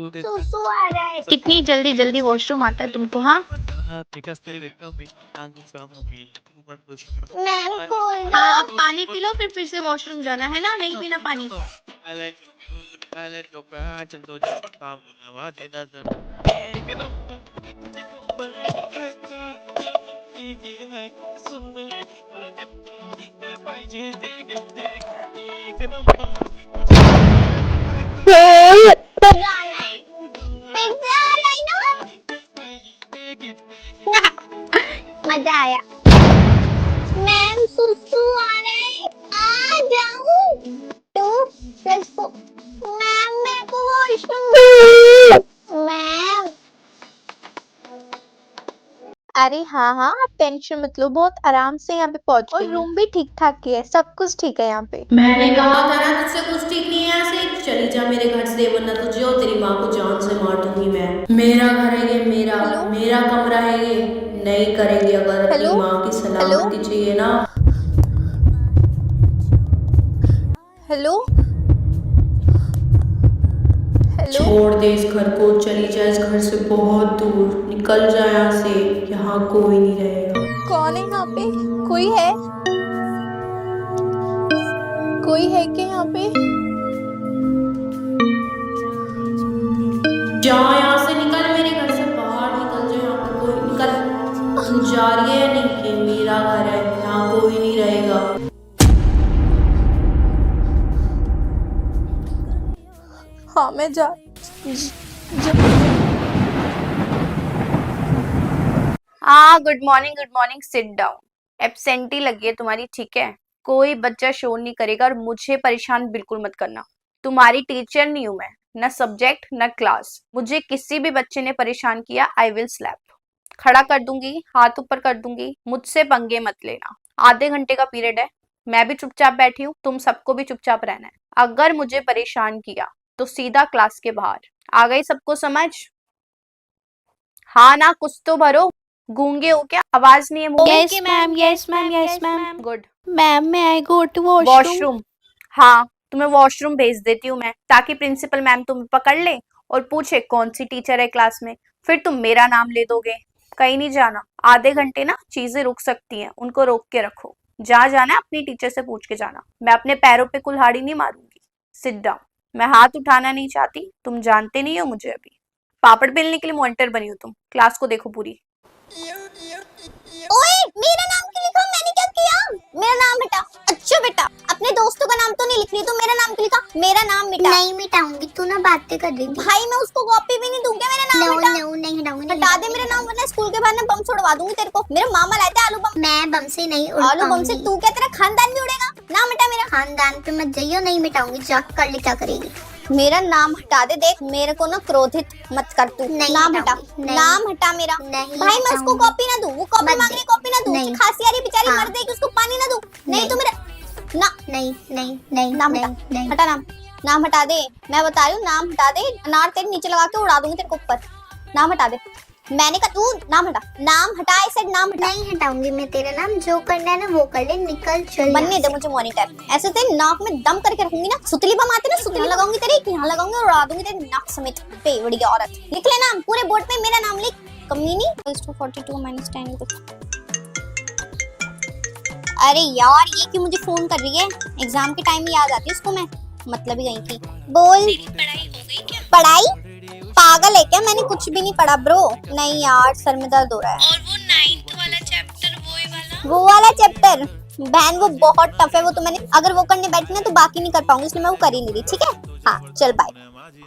सुसु आ रहा है। कितनी जल्दी जल्दी वॉशरूम आता है तुमको? हाँ मैम हाँ, पानी पी लो फिर से वॉशरूम जाना है ना, नहीं पीना पानी। मजा आया। मैम सुसु आ रहा है, आ जाऊं? 2 + 4 मैम मेरे को वॉशरूम। मैम अरे हाँ हाँ, आप टेंशन मत लो, बहुत आराम से यहाँ पे पहुंच गई। और रूम भी ठीक ठाक ही है, सब कुछ ठीक है यहाँ पे। मैंने कहा था ना तुझसे कुछ ठीक नहीं है, यहाँ से चली जा मेरे घर से, वरना तुझे और तेरी माँ को जान से मार दूंगी मैं। मेरा घर है ये, मेरा कमरा है ये, नहीं करेंगे अगर अपनी माँ की सलामती चाहिए ना। हेलो छोड़ दे इस घर को, चली जा इस घर से बहुत दूर, निकल जा यहाँ से, यहाँ कोई नहीं रहेगा। कौन है यहाँ पे? कोई है? कोई है क्या यहाँ पे? जा यहाँ से, निकल मेरे घर से बाहर, निकल जा यहाँ पे, कोई निकल। तू जा रही है? नहीं, ये मेरा घर है, यहाँ कोई नहीं रहेगा। हाँ मैं जा हाँ good morning, sit down. Absentee लगी है तुम्हारी, ठीक है? कोई बच्चा शोर नहीं करेगा और मुझे परेशान बिल्कुल मत करना। तुम्हारी टीचर नहीं हूं मैं, ना सब्जेक्ट ना क्लास। मुझे किसी भी बच्चे ने परेशान किया आई विल स्लैप। खड़ा कर दूंगी, हाथ ऊपर कर दूंगी, मुझसे पंगे मत लेना। आधे घंटे का पीरियड है, मैं भी चुपचाप बैठी हूँ, तुम सबको भी चुपचाप रहना है। अगर मुझे परेशान किया तो सीधा क्लास के बाहर। आ गई सबको समझ? हाँ ना, कुछ तो भरो। गूंगे हो क्या? आवाज नहीं है मुंह में? Yes ma'am, yes ma'am, yes ma'am. Good. Ma'am मैं आई गो टू वॉशरूम। हाँ, तुम्हें वॉशरूम भेज देती हूँ मैं, ताकि प्रिंसिपल मैम तुम्हें पकड़ ले और पूछे कौन सी टीचर है क्लास में। फिर तुम मेरा नाम ले दोगे। कहीं नहीं जाना। आधे घंटे ना चीजें रुक सकती हैं, उनको रोक के रखो। जहाँ जाना है अपनी टीचर से पूछ के जाना। मैं अपने पैरों पे कुल्हाड़ी नहीं मारूंगी। Sit down. मैं हाथ उठाना नहीं चाहती, तुम जानते नहीं हो मुझे अभी। पापड़ बेलने के लिए मॉनिटर बनी हो तुम। क्लास को देखो पूरी। ओए, मेरा नाम क्यों लिखा? मैंने क्या किया? मेरा नाम हटा। अच्छा बेटा, अपने दोस्तों का नाम तो नहीं लिख रही, तो मेरा नाम क्यों लिखा? मेरा नाम मिटा। नहीं मिटाऊंगी, तू ना बातें कर रही थी। भाई मैं उसको कॉपी भी नहीं दूंगी, मेरा नाम हटा। नहीं हटाऊंगी। हटा दे मेरा नाम, वरना स्कूल के बाहर ना बम छोड़वा दूंगी तेरे को। मेरे मामा लाए थे आलू बम। मैं बम से नहीं आलू बम से तू क्या, तेरा खानदान भी उड़ेगा। नाम हटा मेरा। खानदान पे मत जाइयो, नहीं मिटाऊंगी, जाके कर ले क्या करेगी। मेरा नाम हटा दे। देख मेरे को ना क्रोधित मत कर तू। नाम हटा, नाम हटा मेरा। भाई मैं उसको कॉपी ना दूं, वो कॉपी मांग रही, कॉपी ना दूं। खांसी आ रही बेचारी, मर जाएगी, उसको पानी ना दूं। नहीं तो मेरा ना नहीं नाम हटा, हटा नाम। नाम हटा दे, मैं बता रही हूँ, नाम हटा दे। अनार तेरे नीचे लगा के उड़ा दूंगी तेरे को ऊपर। नाम हटा दे। मैंने कहा तू नाम हटा, नाम हटा। ऐसे नाम हटा। नहीं हटाऊंगी मैं तेरा नाम, जो करना है ना वो कर ले, निकल चल। बनने दे मुझे मॉनिटर। ऐसे तेरे नाक में दम करके रखूंगी ना, सुतली बम आते ना, सुतली लगाऊंगी तेरे यहाँ लगाऊंगी और उड़ा दूंगी तेरे नाक समेत। बेवड़ी औरत। लिख ले नाम, पूरे बोर्ड पे मेरा नाम लिख। कमीनी। 42 - 10 लिख। अरे यार ये क्यों मुझे फोन कर रही है? एग्जाम के टाइम में याद आती है उसको मैं, मतलब ही गई थी। बोल। पढ़ाई हो गई क्या? पढ़ाई? पागल है क्या? मैंने कुछ भी नहीं पढ़ा ब्रो। नहीं यार, सर में दर्द हो रहा है। और वो 9th वाला चैप्टर, वो वाला चैप्टर बहन वो बहुत टफ है। वो तो मैंने, अगर वो करने बैठी ना तो बाकी नहीं कर पाऊंगी, इसलिए मैं वो कर ही नहीं रही। ठीक है, हाँ चल बाय।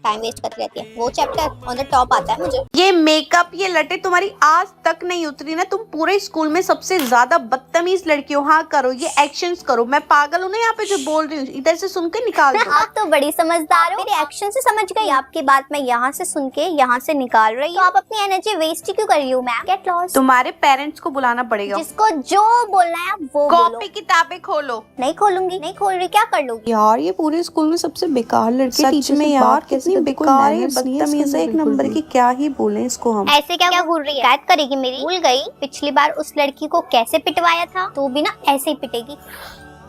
टाइम वेस्ट करती रहती है। वो चैप्टर ऑन द टॉप आता है मुझे। ये मेकअप, ये लटे तुम्हारी आज तक नहीं उतरी ना। तुम पूरे स्कूल में सबसे ज्यादा बदतमीज लड़की हो। हाँ करो, ये एक्शंस करो। मैं पागल हूँ ना यहाँ पे जो बोल रही हूँ, इधर से सुन के निकाल दो। आप तो बड़ी समझदार हो, मेरे एक्शन से समझ गई। आपकी बात मैं यहाँ से सुन के यहाँ से निकाल रही हूँ। तो आप अपनी एनर्जी वेस्ट क्यों कर रही हो मैम? Get lost. तुम्हारे पेरेंट्स को बुलाना पड़ेगा। जिसको जो बोलना है आप वो बोलो। कॉपी किताबें खोलो। नहीं खोलूंगी। नहीं खोल रही, क्या कर लोगी? यार ये पूरे स्कूल में सबसे बेकार लड़की टीचर में यार, कितनी बेकार है, बदतमीज है एक नंबर की। क्या ही बोले इसको हम। ऐसे क्या घूर रही है? शिकायत करेगी मेरी? भूल गई पिछली बार उस लड़की को कैसे पिटवाया था, तो भी ना ऐसे ही पिटेगी।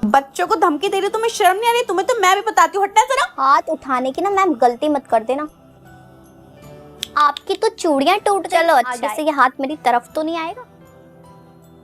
बच्चों को धमकी दे रही हो, तुम्हें शर्म नहीं आ रही? तुम्हें तो मैं भी बताती हूँ, हटना जरा। हाथ उठाने की ना मैम गलती मत कर देना। आपकी तो चूड़ियां टूट चलो अच्छा से ये हाथ मेरी तरफ तो नहीं आएगा।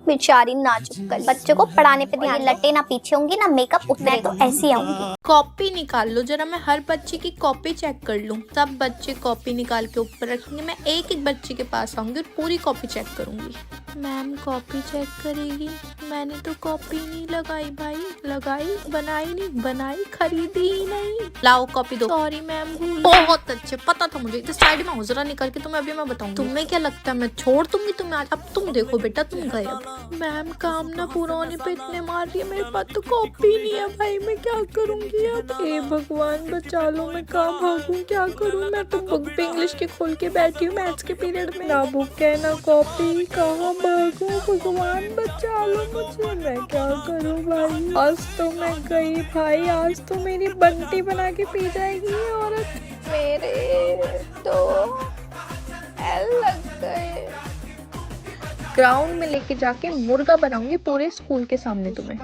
बेचारी नाजुक कर बच्चों को पढ़ाने पे ध्यान, लटे ना पीछे होंगी ना मेकअप उतरे तो ऐसी आऊंगी। कॉपी निकाल लो जरा, मैं हर बच्चे की कॉपी चेक कर लूं। सब बच्चे कॉपी निकाल के ऊपर रखेंगे, मैं एक एक बच्चे के पास आऊंगी और पूरी कॉपी चेक करूंगी। मैम कॉपी चेक करेगी, मैंने तो कॉपी नहीं लगाई भाई, लगाई बनाई नहीं, बनाई खरीदी ही नहीं। लाओ कॉपी दो। सॉरी मैम भूल। बहुत अच्छे, पता था मुझे। इधर साइड में हो जरा निकल के, तुम्हें अभी मैं बताऊंगी। तुम्हें क्या लगता है मैं छोड़ दूंगी तुम्हें आज? अब तुम देखो बेटा, तुम गए अब। मैम काम ना पूरा होने पे इतने मार रही है, मेरे पास तो कॉपी नहीं है भाई, मैं क्या करूंगी अब? हे भगवान बचा लो, मैं कहाँ भागूं, क्या करूं? मैं तो बुक पे इंग्लिश के खोल के बैठी हूँ मैथ्स के पीरियड में, ना बुक है ना कॉपी, कहाँ भागूं? भगवान बचा लो मुझे, मैं क्या करूं भाई? आज तो मैं गई भाई, आज तो मेरी बंटी बना के पी जाएगी ये औरत। मेरे तो एल लग गए। ग्राउंड में लेके जाके मुर्गा बनाऊंगी पूरे स्कूल के सामने तुम्हें।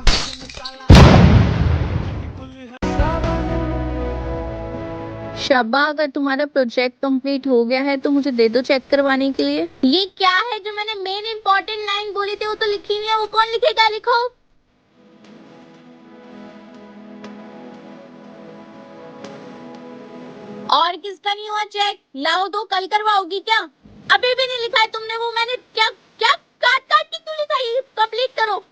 शबा, अगर तुम्हारा प्रोजेक्ट कंप्लीट हो गया है तो मुझे दे दो चेक करवाने के लिए। ये क्या है जो मैंने मेन इंपॉर्टेंट लाइन बोली थी वो तो लिखी नहीं है, वो कौन लिखेगा? लिखो। और किसका नहीं हुआ चेक? लाओ दो, कल करवाओगी क्या? अभी भी नहीं लिखा है तुमने वो? मैंने क्या क्या काट काट के क्यों लिखा है? कंप्लीट करो।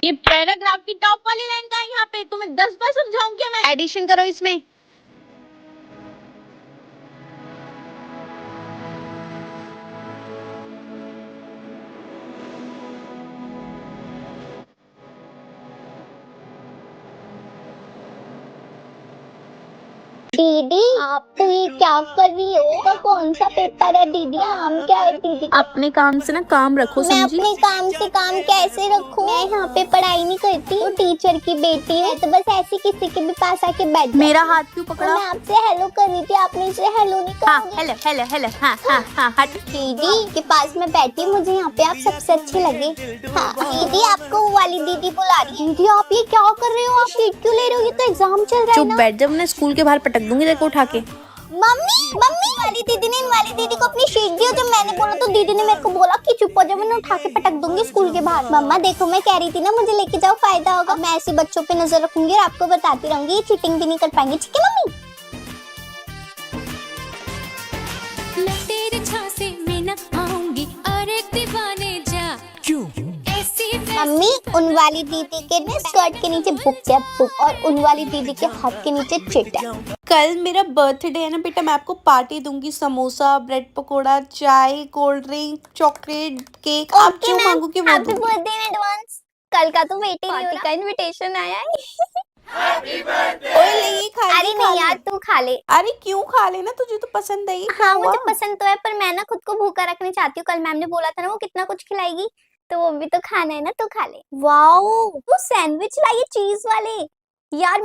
ये पैराग्राफ की टॉप वाली लाइन का है यहाँ पे, तुम्हें 10 बार समझाऊं क्या मैं? एडिशन करो इसमें। दीदी आप तो ये क्या कर रही हो? तो कौन सा पेपर है दीदी? काम क्या है दीदी? अपने काम से ना काम रखो, मैं समझी? अपने काम से काम कैसे रखूं? मैं यहाँ पे पढ़ाई नहीं करती, तो टीचर की बेटी है तो बस ऐसे किसी के भी पास आके बैठ जाती। मेरा हाथ क्यों पकड़ा? मैं आपसे हेलो कर रही थी, आपने इसे हेलो नहीं कहा। हाँ हेलो हेलो हेलो, हाँ हाँ हाँ हट। दीदी के पास में बैठी, मुझे यहाँ पे आप सबसे अच्छे लगे। हाँ दीदी आपको वो वाली दीदी बुला रही है। दीदी आप ये क्या कर रहे हो? आप सीट क्यों ले रहे हो? ये तो एग्जाम चल रहा है चुप ना। बैठ, जब मैं स्कूल के बाहर पटक दूंगी देखो उठा के। मम्मी मम्मी वाली दीदी ने इन वाली दीदी को अपनी शीट दी और जब मैंने बोला तो दीदी ने मेरे को बोला कि चुप हो जाओ, मैंने उठा के पटक दूंगी स्कूल के बाहर। मम्मा देखो मैं कह रही थी ना मुझे लेके जाओ, फायदा होगा। मैं ऐसे बच्चों पे नजर रखूंगी और आपको बताती रहूंगी, ये चीटिंग भी नहीं कर पाएंगे, ठीक है मम्मी? मैं तेरे झांसे में न आऊंगी और एक दीवाने जा। क्यों? मम्मी उन वाली दीदी के ने स्कर्ट के नीचे बुक है बुक, और उन वाली दीदी के हाथ के नीचे चिट है। कल मेरा बर्थडे है ना बेटा, मैं आपको पार्टी दूंगी, समोसा, ब्रेड पकोड़ा, चाय, कोल्ड ड्रिंक, चॉकलेट, केक, आप जो मांगोगे वो हैप्पी दूंगी। Birthday in advance. कल का तो वेट ही नहीं हो रहा, का इनविटेशन आया है। ओए ले ये खा ले, अरे नहीं यार तू खा ले। अरे क्यों खा लेना, तुझे तो पसंद है ये। क्या हाँ हुआ? मुझे पसंद तो है पर मैं ना खुद को भूखा रखना चाहती हूँ। कल मैम ने बोला था ना वो कितना कुछ खिलाएगी, तो वो भी तो खाना है ना, तू खा ले। वाओ वो सैंडविच लाई है चीज वाले यार।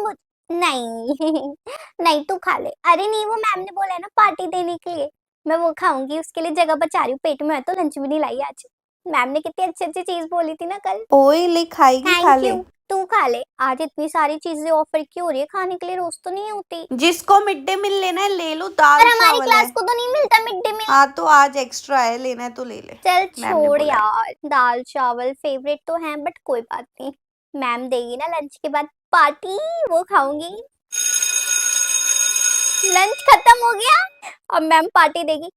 नहीं नहीं तू खा ले। अरे नहीं वो मैम ने बोला है ना पार्टी देने के लिए, मैं वो खाऊंगी, उसके लिए जगह बचा रही हूँ पेट में। तो लंच भी नहीं लाई आज। मैम ने कितनी अच्छी अच्छी चीज बोली थी ना कल। ओए ले खाएगी, खा थैंक ले। यू, तू खा ले। आज इतनी सारी चीजें ऑफर की हो रही है खाने के लिए, रोज तो नहीं होती। जिसको मिड डे मील लेना है ले लो, दाल पर हमारी चावल क्लास है। को तो नहीं मिलता मिड डे मील। हाँ तो आज एक्स्ट्रा है, लेना है तो ले ले। चल मैम ने छोड़ बोला है। यार, दाल चावल फेवरेट तो हैं बट कोई बात नहीं। मैम देगी ना लंच के बाद पार्टी, वो खाऊंगी। लंच खत्म हो गया, अब मैम पार्टी देगी।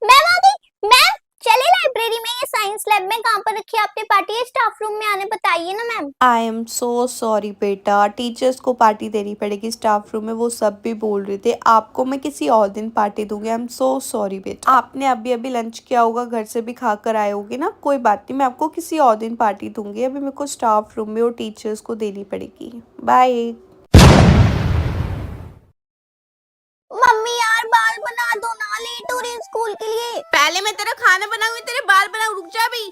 मैम आ गई। मैम चले लाइब्रेरी में, ये साइंस लैब में कहाँ पर रखी है आपने पार्टी? है स्टाफ रूम में आने बताइए ना ma'am. I am so sorry बेटा, टीचर्स को पार्टी देनी पड़ेगी स्टाफ रूम में, वो सब भी बोल रहे थे। आपको मैं किसी और दिन पार्टी दूंगी। आई एम सो सॉरी बेटा, आपने अभी अभी लंच किया होगा, घर से भी खा कर आए होगे ना, कोई बात नहीं, मैं आपको किसी और दिन पार्टी दूंगी। अभी मेरे को स्टाफ रूम में और टीचर्स को देनी पड़ेगी। बाय। मम्मी यार बाल बना दो ना, लेट हो रही है स्कूल के लिए। पहले मैं तेरा खाना बनाऊंगी, तेरे बाल बनाऊं, रुक जा भी।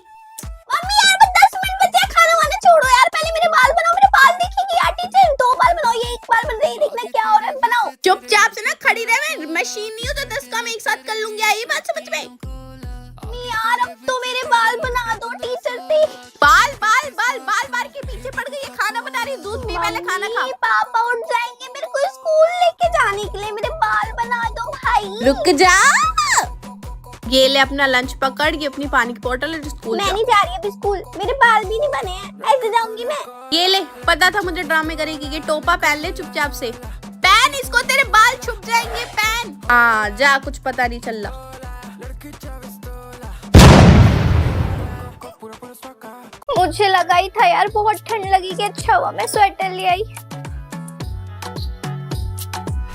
मम्मी यार बस 10 मिनट बचे हैं, खाना वाना छोड़ो यार, पहले मेरे बाल बनाओ। मेरे बाल देखेगी यार टीचर, 2 बाल बनाओ, ये 1 बाल बन रही है, देखना क्या हो रहा है, बनाओ। चुपचाप से ना खड़ी रह, मैं मशीन नहीं हूँ तो 10 काम एक साथ कर लूंगी। आई बात समझ में? मम्मी यार जाइए, पहले खाना खाओ। पापा उठ जाएंगे मेरे को स्कूल लेके जाने के लिए, मेरे बाल बना दो भाई। रुक जा, ये ले अपना लंच पकड़, ये अपनी पानी की बोतल है, स्कूल मैं जा। नहीं जा रही अभी स्कूल, मेरे बाल भी नहीं बने हैं, ऐसे जाऊंगी मैं। ये ले, पता था मुझे ड्रामे करेगी, ये टोपा पहन ले चुपचाप से। पहन इसको, तेरे बाल छुप जाएंगे, पहन। हाँ जा, कुछ पता नहीं चल रहा। मुझे लगा ही था यार बहुत ठंड लगेगी, अच्छा हुआ मैं स्वेटर ले आई।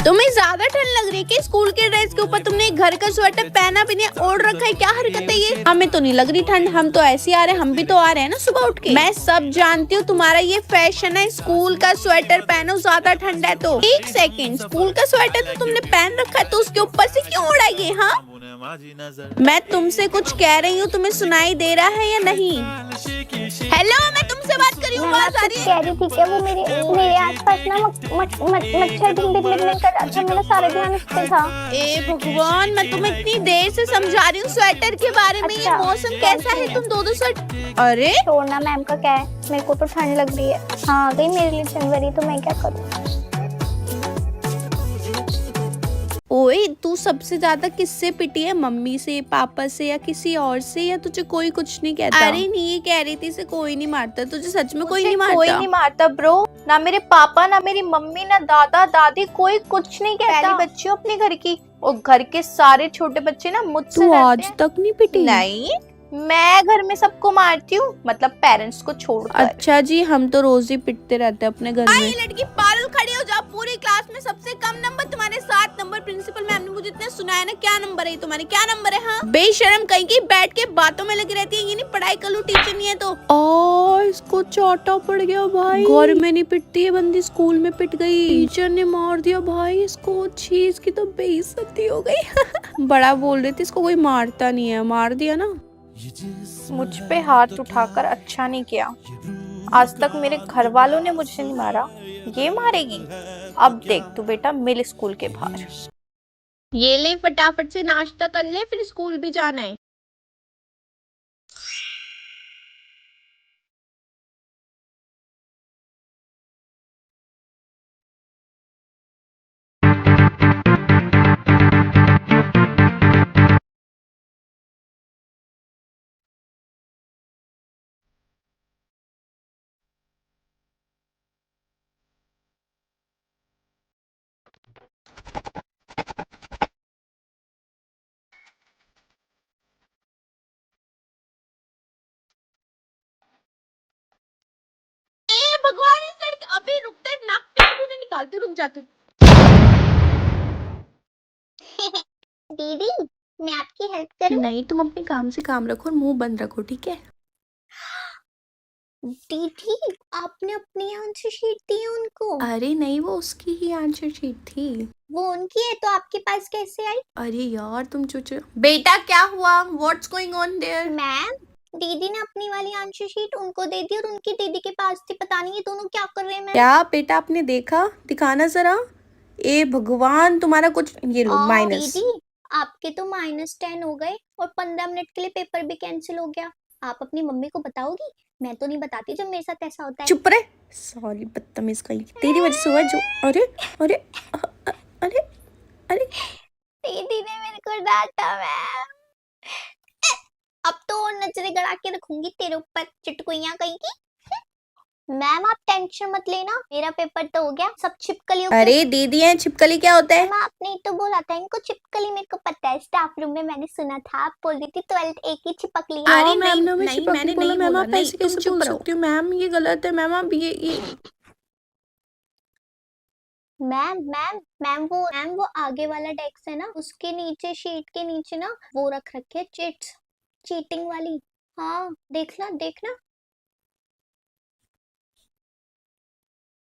तुम्हें ज्यादा ठंड लग रही है कि स्कूल के ड्रेस के ऊपर तुमने एक घर का स्वेटर पहना भी नहीं, ओढ़ रखा है, क्या हरकत है ये? हमें तो नहीं लग रही ठंड, हम तो ऐसे ही आ रहे हैं, हम भी तो आ रहे हैं ना सुबह उठ के। मैं सब जानती हूँ, तुम्हारा ये फैशन है, स्कूल का स्वेटर पहनो, ज्यादा ठंड है तो। एक सेकंड, स्कूल का स्वेटर तो तुमने पहन रखा है, तो उसके ऊपर से क्यों उड़ाइए? हाँ, मैं तुमसे कुछ कह रही हूँ, तुम्हें सुनाई दे रहा है या नहीं? हेलो, मैं तुमसे बात कर रही हूँ, आवाज आ रही है? कह रही थी कि वो मेरे आसपास ना मच्छर भिन कर रहा था, मेरा सारा ध्यान उस पे था। ए भगवान, मैं तुम्हें इतनी देर से समझा रही हूँ स्वेटर के बारे में। अच्छा, ये मौसम कैसा है, तुम दो स्वेटर। अरे छोड़ना, मैम का क्या है, मेरे को तो ठंड लग रही है। हाँ गई मेरे लिए जनवरी, तो मैं क्या करूँ। ओए, तू सबसे ज्यादा किससे पिटी है? मम्मी से, पापा से, या किसी और से, या तुझे कोई कुछ नहीं कहता? अरे नहीं, ये कह रही थी इसे कोई नहीं मारता, तुझे सच में कोई नहीं मारता? कोई नहीं मारता ब्रो, ना मेरे पापा, ना मेरी मम्मी, ना दादा दादी, कोई कुछ नहीं कहता। पहली बच्ची हूँ अपने घर की, और घर के सारे छोटे बच्चे ना मुझसे तू डरते आज हैं। तक नहीं पिटी? नहीं, मैं घर में सबको मारती हूँ, मतलब पेरेंट्स को छोड़कर। अच्छा जी, हम तो रोज ही पिटते रहते हैं अपने घर में। लड़की पागल, खड़ी हो जाओ। पूरी क्लास में सबसे कम नंबर तुम्हारे, 7 नंबर। प्रिंसिपल मैम ने मुझे इतना सुनाया ना, क्या नंबर है तुम्हारे, क्या नंबर है? हाँ, बेशरम कहीं की, बैठ के बातों में लगी रहती है, ये नहीं पढ़ाई कर लूं, टीचर नहीं है तो। और इसको चाटा पड़ गया भाई, घर में नहीं पिटती है बंदी, स्कूल में पिट गई, टीचर ने मार दिया भाई इसको। छी, इसकी तो बेइज्जती हो गई। बड़ा बोल रही थी इसको कोई मारता नहीं है, मार दिया ना। मुझ पे हाथ उठाकर अच्छा नहीं किया, आज तक मेरे घर वालों ने मुझे नहीं मारा, ये मारेगी? अब देख तू बेटा, मिल स्कूल के बाहर। ये ले, फटाफट से नाश्ता कर ले, फिर स्कूल भी जाना है। भगवान, इस लड़के अभी रुकते, नाक पे क्यों निकालते, रुक जाते। दीदी मैं आपकी हेल्प करूं? नहीं, तुम अपने काम से काम रखो और मुंह बंद रखो, ठीक है? दीदी आपने अपनी आंसर शीट दी है उनको? अरे नहीं, वो उसकी ही आंसर शीट थी। वो उनकी है तो आपके पास कैसे आई? अरे यार, तुम चुप। बेटा क्या हुआ? What's going on their? Ma'am, दीदी ने अपनी वाली आंसर शीट उनको दे दी और उनकी दीदी के पास थी, पता नहीं ये दोनों क्या कर रहे हैं। मैम क्या बेटा, आपने देखा? दिखाना जरा। ए भगवान, तुम्हारा कुछ, ये लो माइनस। दीदी आपके तो -10 हो गए और 15 मिनट के लिए पेपर भी कैंसिल हो गया। आप अपनी मम्मी को बताओगी? मैं तो नहीं बताती जब मेरे साथ ऐसा होता है। चुप रहे, सॉरी बदतमीज कहीं, तेरी वजह से हुआ जो। अरे अरे अरे अरे, दीदी ने मेरे को डांटा मैम। अब तो और नजरें गड़ा के रखूंगी तेरे ऊपर, चिटकुइयां कहीं की। मैम आप टेंशन मत लेना, मेरा पेपर तो हो गया, सब छिपकलियों अरे दीदी है, छिपकली क्या होता है? मैम आपने ही तो बोला था इनको छिपकली, मेरे को पता है, स्टाफ रूम में मैंने सुना था, आप बोल रही थी 12th एक ही छिपकली है। अरे मैम नहीं, नहीं, मैंने नहीं मैम, बोला, आप नहीं, ऐसे तुम कैसे चुप बोल रहो। सकती हो मैम, ये गलत है मैम, आप ये मैम वो आगे वाला डेस्क है ना, उसके नीचे शीट के नीचे ना वो रख रखे है चिट्स, चीटिंग वाली। हाँ देखना देखना।